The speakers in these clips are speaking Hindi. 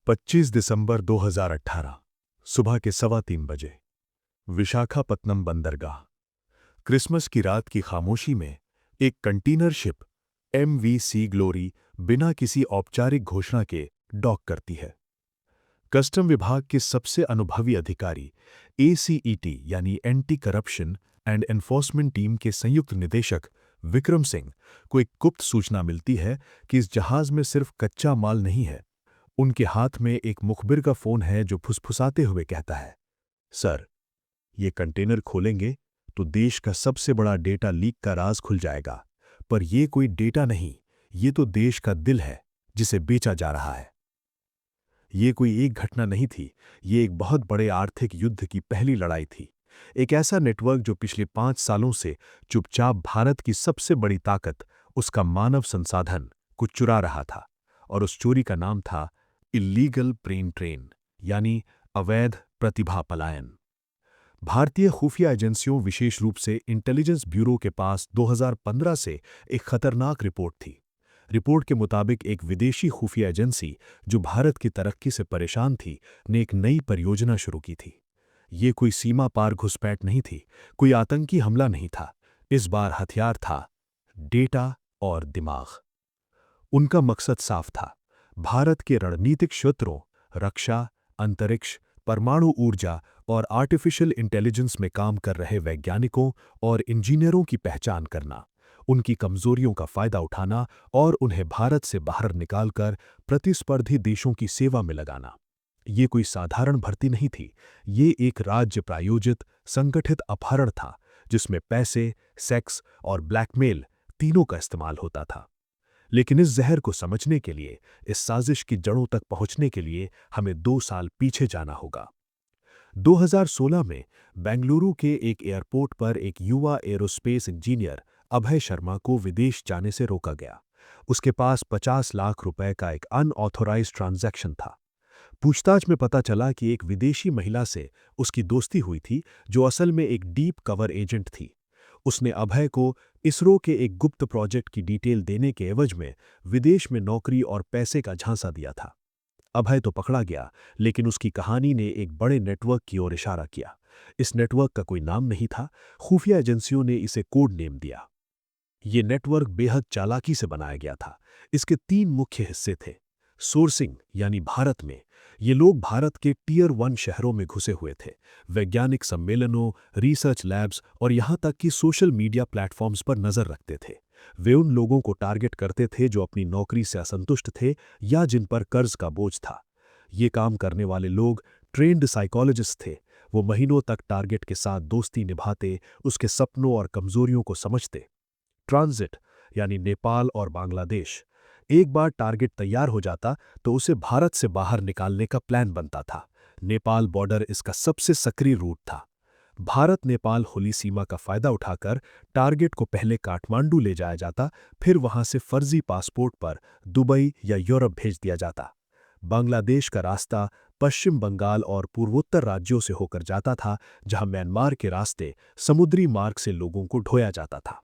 25 दिसंबर 2018 सुबह के 3:15 बजे विशाखापत्तनम बंदरगाह। क्रिसमस की रात की खामोशी में एक कंटेनर शिप MV ग्लोरी बिना किसी औपचारिक घोषणा के डॉक करती है। कस्टम विभाग के सबसे अनुभवी अधिकारी ACET यानी anti corruption and enforcement team के संयुक्त निदेशक विक्रम सिंह को एक गुप्त सूचना मिलती है कि इस जहाज में सिर्फ कच्चा माल नहीं है। उनके हाथ में एक मुखबिर का फोन है जो फुसफुसाते हुए कहता है, सर, ये कंटेनर खोलेंगे तो देश का सबसे बड़ा डेटा लीक का राज खुल जाएगा। पर ये कोई डेटा नहीं, ये तो देश का दिल है जिसे बेचा जा रहा है। ये कोई एक घटना नहीं थी, ये एक बहुत बड़े आर्थिक युद्ध की पहली लड़ाई थी। एक ऐसा नेटवर्क जो पिछले 5 सालों से चुपचाप भारत की सबसे बड़ी ताकत, उसका मानव संसाधन, को चुरा रहा था। और उस चोरी का नाम था इल्लीगल ब्रेन ट्रेन यानी अवैध प्रतिभा पलायन। भारतीय खुफिया एजेंसियों, विशेष रूप से इंटेलिजेंस ब्यूरो के पास 2015 से एक खतरनाक रिपोर्ट थी। रिपोर्ट के मुताबिक एक विदेशी खुफिया एजेंसी जो भारत की तरक्की से परेशान थी, ने एक नई परियोजना शुरू की थी। ये कोई सीमा पार घुसपैठ नहीं थी, कोई आतंकी हमला नहीं था। इस बार हथियार था डेटा और दिमाग। उनका मकसद साफ था, भारत के रणनीतिक क्षेत्रों, रक्षा, अंतरिक्ष, परमाणु ऊर्जा और आर्टिफिशियल इंटेलिजेंस में काम कर रहे वैज्ञानिकों और इंजीनियरों की पहचान करना, उनकी कमजोरियों का फायदा उठाना और उन्हें भारत से बाहर निकालकर प्रतिस्पर्धी देशों की सेवा में लगाना। ये कोई साधारण भर्ती नहीं थी, ये एक राज्य प्रायोजित, संगठित अपहरण था जिसमें पैसे, सेक्स और ब्लैकमेल तीनों का इस्तेमाल होता था। लेकिन इस जहर को समझने के लिए, इस साजिश की जड़ों तक पहुंचने के लिए हमें 2 साल पीछे जाना होगा। 2016 में बेंगलुरु के एक एयरपोर्ट पर एक युवा एरोस्पेस इंजीनियर अभय शर्मा को विदेश जाने से रोका गया। उसके पास 50 लाख रुपए का एक अनऑथोराइज्ड ट्रांजैक्शन था। पूछताछ में पता चला कि एक विदेशी महिला से उसकी दोस्ती हुई थी जो असल में एक डीप कवर एजेंट थी। उसने अभय को इसरो के एक गुप्त प्रोजेक्ट की डिटेल देने के एवज में विदेश में नौकरी और पैसे का झांसा दिया था। अभय तो पकड़ा गया, लेकिन उसकी कहानी ने एक बड़े नेटवर्क की ओर इशारा किया। इस नेटवर्क का कोई नाम नहीं था, खुफिया एजेंसियों ने इसे कोड नेम दिया। ये नेटवर्क बेहद चालाकी से बनाया गया था। इसके 3 मुख्य हिस्से थे। सोर्सिंग यानी भारत में, ये लोग भारत के टियर 1 शहरों में घुसे हुए थे। वैज्ञानिक सम्मेलनों, रिसर्च लैब्स और यहाँ तक कि सोशल मीडिया प्लेटफॉर्म्स पर नजर रखते थे। वे उन लोगों को टारगेट करते थे जो अपनी नौकरी से असंतुष्ट थे या जिन पर कर्ज का बोझ था। ये काम करने वाले लोग ट्रेंड साइकोलॉजिस्ट थे। वो महीनों तक टारगेट के साथ दोस्ती निभाते, उसके सपनों और कमजोरियों को समझते। ट्रांजिट यानी नेपाल और बांग्लादेश, एक बार टारगेट तैयार हो जाता तो उसे भारत से बाहर निकालने का प्लान बनता था। नेपाल बॉर्डर इसका सबसे सक्रिय रूट था। भारत नेपाल खुली सीमा का फायदा उठाकर टारगेट को पहले काठमांडू ले जाया जाता, फिर वहां से फर्जी पासपोर्ट पर दुबई या यूरोप भेज दिया जाता। बांग्लादेश का रास्ता पश्चिम बंगाल और पूर्वोत्तर राज्यों से होकर जाता था, जहां म्यांमार के रास्ते समुद्री मार्ग से लोगों को ढोया जाता था।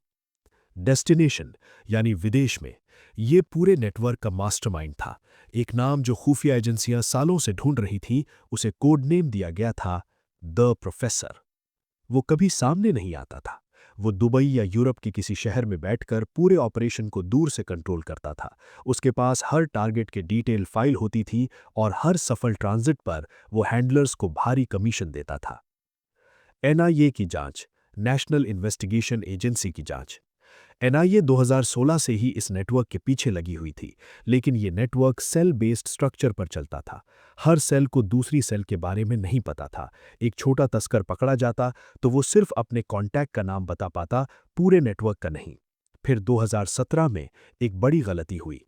डेस्टिनेशन यानी विदेश में, ये पूरे नेटवर्क का मास्टरमाइंड था। एक नाम जो खुफिया एजेंसियां सालों से ढूंढ रही थीं, उसे कोड नेम दिया गया था द प्रोफेसर। वो कभी सामने नहीं आता था। वो दुबई या यूरोप के किसी शहर में बैठकर पूरे ऑपरेशन को दूर से कंट्रोल करता था। उसके पास हर टारगेट की डिटेल फाइल होती थी और हर सफल ट्रांजिट पर वो हैंडलर्स को भारी कमीशन देता था। NIA की जांच, नेशनल इन्वेस्टिगेशन एजेंसी की जांच। NIA 2016 से ही इस नेटवर्क के पीछे लगी हुई थी, लेकिन ये नेटवर्क सेल बेस्ड स्ट्रक्चर पर चलता था। हर सेल को दूसरी सेल के बारे में नहीं पता था। एक छोटा तस्कर पकड़ा जाता तो वो सिर्फ अपने कॉन्टैक्ट का नाम बता पाता, पूरे नेटवर्क का नहीं। फिर 2017 में एक बड़ी गलती हुई।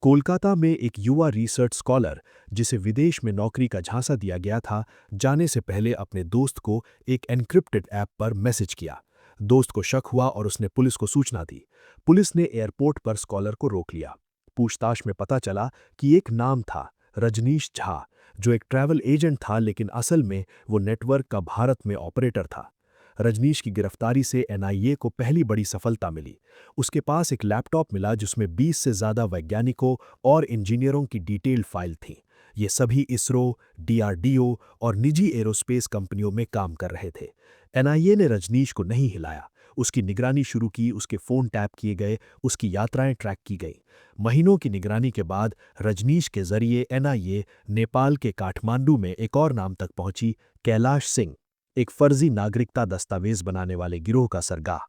कोलकाता में एक युवा रिसर्च स्कॉलर, जिसे विदेश में नौकरी का झांसा दिया गया था, जाने से पहले अपने दोस्त को एक एन्क्रिप्टेड ऐप पर मैसेज किया। दोस्त को शक हुआ और उसने पुलिस को सूचना दी। पुलिस ने एयरपोर्ट पर स्कॉलर को रोक लिया। पूछताछ में पता चला कि एक नाम था रजनीश झा, जो एक ट्रैवल एजेंट था, लेकिन असल में वो नेटवर्क का भारत में ऑपरेटर था। रजनीश की गिरफ्तारी से NIA को पहली बड़ी सफलता मिली। उसके पास एक लैपटॉप मिला जिसमें 20 से ज्यादा वैज्ञानिकों और इंजीनियरों की डिटेल्ड फाइल थी। ये सभी इसरो, डीआरडीओ और निजी एरोस्पेस कंपनियों में काम कर रहे थे। एनआईए ने रजनीश को नहीं हिलाया। उसकी निगरानी शुरू की, उसके फ़ोन टैप किए गए, उसकी यात्राएं ट्रैक की गईं। महीनों की निगरानी के बाद रजनीश के जरिए एनआईए नेपाल के काठमांडू में एक और नाम तक पहुंची, कैलाश सिंह, एक फर्जी नागरिकता दस्तावेज बनाने वाले गिरोह का सरगना।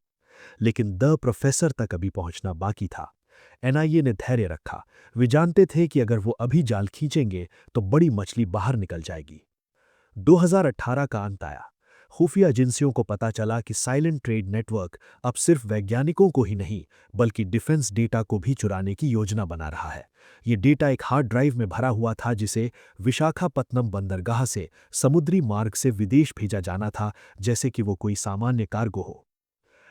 लेकिन द प्रोफेसर तक अभी पहुंचना बाकी था। एनआईए ने धैर्य रखा। वे जानते थे कि अगर वो अभी जाल खींचेंगे तो बड़ी मछली बाहर निकल जाएगी। 2018 का अंत आया। खुफिया एजेंसियों को पता चला कि साइलेंट ट्रेड नेटवर्क अब सिर्फ वैज्ञानिकों को ही नहीं बल्कि डिफेंस डेटा को भी चुराने की योजना बना रहा है। ये डेटा एक हार्ड ड्राइव में भरा हुआ था जिसे विशाखापत्तनम बंदरगाह से समुद्री मार्ग से विदेश भेजा जाना था, जैसे कि वो कोई सामान्य कार्गो हो।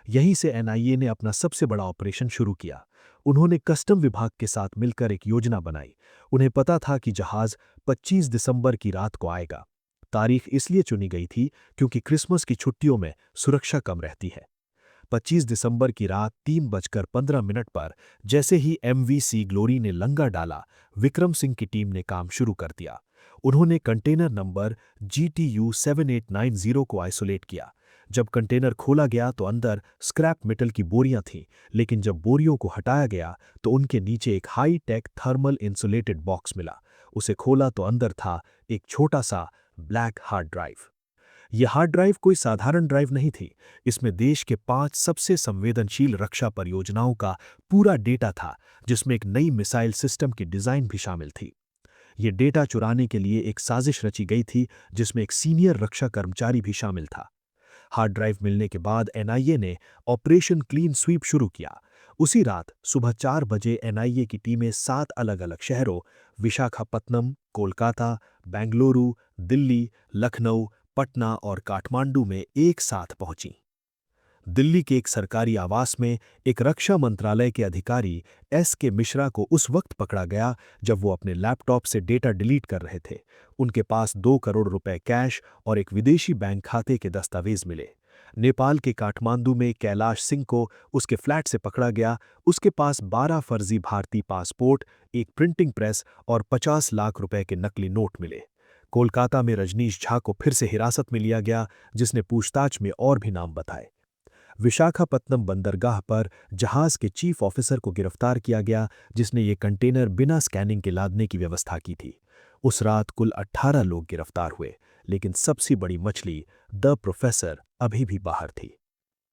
यहीं से एनआईए ने अपना सबसे बड़ा ऑपरेशन शुरू किया। उन्होंने कस्टम विभाग के साथ मिलकर एक योजना बनाई। उन्हें पता था कि जहाज 25 दिसंबर की रात को आएगा। तारीख इसलिए चुनी गई थी क्योंकि क्रिसमस की छुट्टियों में सुरक्षा कम रहती है। 25 दिसंबर की रात 3:15 पर जैसे ही एमवीसी ग्लोरी ने लंगर डाला, विक्रम सिंह की टीम ने काम शुरू कर दिया। उन्होंने कंटेनर नंबर GTU 7890 को आइसोलेट किया। जब कंटेनर खोला गया तो अंदर स्क्रैप मेटल की बोरियां थीं, लेकिन जब बोरियों को हटाया गया तो उनके नीचे एक high tech thermal insulated box मिला। उसे खोला तो अंदर था एक छोटा सा ब्लैक हार्ड ड्राइव। यह हार्ड ड्राइव कोई साधारण ड्राइव नहीं थी। इसमें देश के 5 सबसे संवेदनशील रक्षा परियोजनाओं का पूरा डेटा था, जिसमें एक नई मिसाइल सिस्टम की डिजाइन भी शामिल थी। ये डेटा चुराने के लिए एक साजिश रची गई थी, जिसमें एक सीनियर रक्षा कर्मचारी भी शामिल था। हार्ड ड्राइव मिलने के बाद एनआईए ने ऑपरेशन क्लीन स्वीप शुरू किया। उसी रात सुबह 4 बजे एनआईए की टीमें 7 अलग-अलग शहरों विशाखापत्तनम, कोलकाता, बेंगलुरु, दिल्ली, लखनऊ, पटना और काठमांडू में एक साथ पहुंची। दिल्ली के एक सरकारी आवास में एक रक्षा मंत्रालय के अधिकारी के मिश्रा को उस वक्त पकड़ा गया जब वो अपने लैपटॉप से डेटा डिलीट कर रहे थे। उनके पास 2 करोड़ रुपए कैश और एक विदेशी बैंक खाते के दस्तावेज मिले। नेपाल के काठमांडू में कैलाश सिंह को उसके फ्लैट से पकड़ा गया। उसके पास 12 फर्जी भारतीय पासपोर्ट, एक प्रिंटिंग प्रेस और 50 लाख रुपए के नकली नोट मिले। कोलकाता में रजनीश झा को फिर से हिरासत में लिया गया, जिसने पूछताछ में और भी नाम बताए। विशाखापत्तनम बंदरगाह पर जहाज के चीफ ऑफिसर को गिरफ्तार किया गया, जिसने ये कंटेनर बिना स्कैनिंग के लादने की व्यवस्था की थी। उस रात कुल 18 लोग गिरफ्तार हुए, लेकिन सबसे बड़ी मछली द प्रोफेसर अभी भी बाहर थी।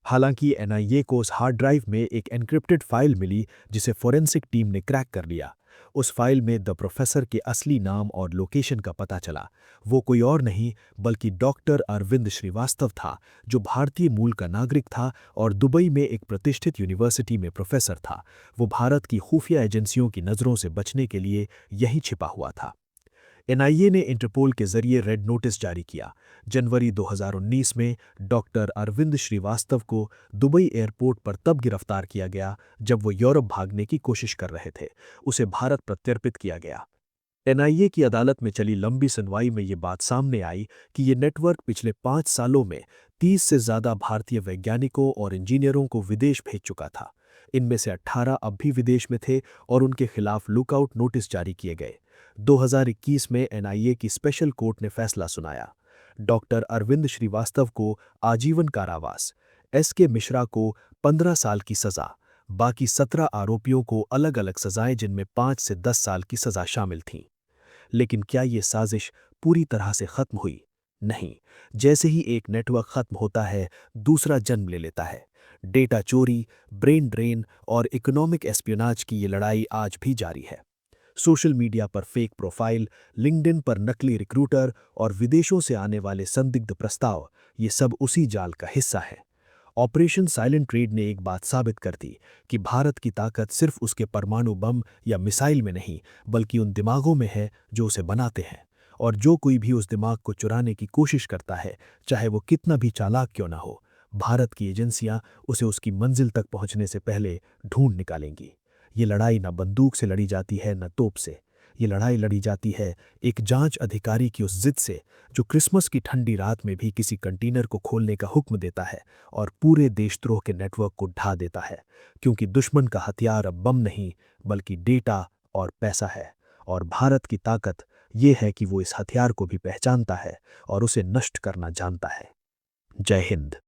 हालांकि एनआईए को उस हार्ड ड्राइव में एक एन्क्रिप्टेड फाइल मिली, जिसे फोरेंसिक टीम ने क्रैक कर लिया। उस फाइल में द प्रोफेसर के असली नाम और लोकेशन का पता चला। वो कोई और नहीं बल्कि डॉक्टर अरविंद श्रीवास्तव था, जो भारतीय मूल का नागरिक था और दुबई में एक प्रतिष्ठित यूनिवर्सिटी में प्रोफेसर था। वो भारत की खुफिया एजेंसियों की नज़रों से बचने के लिए यहीं छिपा हुआ था। एनआईए ने इंटरपोल के जरिए रेड नोटिस जारी किया। जनवरी 2019 में डॉक्टर अरविंद श्रीवास्तव को दुबई एयरपोर्ट पर तब गिरफ्तार किया गया जब वो यूरोप भागने की कोशिश कर रहे थे। उसे भारत प्रत्यर्पित किया गया। एनआईए की अदालत में चली लंबी सुनवाई में ये बात सामने आई कि ये नेटवर्क पिछले 5 सालों में 30 से ज़्यादा भारतीय वैज्ञानिकों और इंजीनियरों को विदेश भेज चुका था। इनमें से 18 अब भी विदेश में थे और उनके खिलाफ लुकआउट नोटिस जारी किए गए। 2021 में एनआईए की स्पेशल कोर्ट ने फैसला सुनाया। डॉक्टर अरविंद श्रीवास्तव को आजीवन कारावास, के मिश्रा को 15 साल की सजा, बाकी 17 आरोपियों को अलग-अलग सजाएं जिनमें 5 से 10 साल की सजा शामिल थीं। लेकिन क्या ये साजिश पूरी तरह से खत्म हुई? नहीं। जैसे ही एक नेटवर्क खत्म होता है, दूसरा जन्म ले लेता है। डेटा चोरी, ब्रेन ड्रेन और इकोनॉमिक एस्पियोनाज की ये लड़ाई आज भी जारी है। सोशल मीडिया पर फेक प्रोफाइल, लिंक्डइन पर नकली रिक्रूटर और विदेशों से आने वाले संदिग्ध प्रस्ताव, ये सब उसी जाल का हिस्सा है। ऑपरेशन साइलेंट ट्रेड ने एक बात साबित कर दी कि भारत की ताकत सिर्फ उसके परमाणु बम या मिसाइल में नहीं, बल्कि उन दिमागों में है जो उसे बनाते हैं। और जो कोई भी उस दिमाग को चुराने की कोशिश करता है, चाहे वो कितना भी चालाक क्यों ना हो, भारत की एजेंसियां उसे उसकी मंजिल तक पहुंचने से पहले ढूंढ निकालेंगी। ये लड़ाई न बंदूक से लड़ी जाती है, न तोप से। ये लड़ाई लड़ी जाती है एक जांच अधिकारी की उस जिद से, जो क्रिसमस की ठंडी रात में भी किसी कंटेनर को खोलने का हुक्म देता है और पूरे देशद्रोह के नेटवर्क को ढा देता है। क्योंकि दुश्मन का हथियार अब बम नहीं, बल्कि डेटा और पैसा है। और भारत की ताकत ये है कि वो इस हथियार को भी पहचानता है और उसे नष्ट करना जानता है। जय हिंद।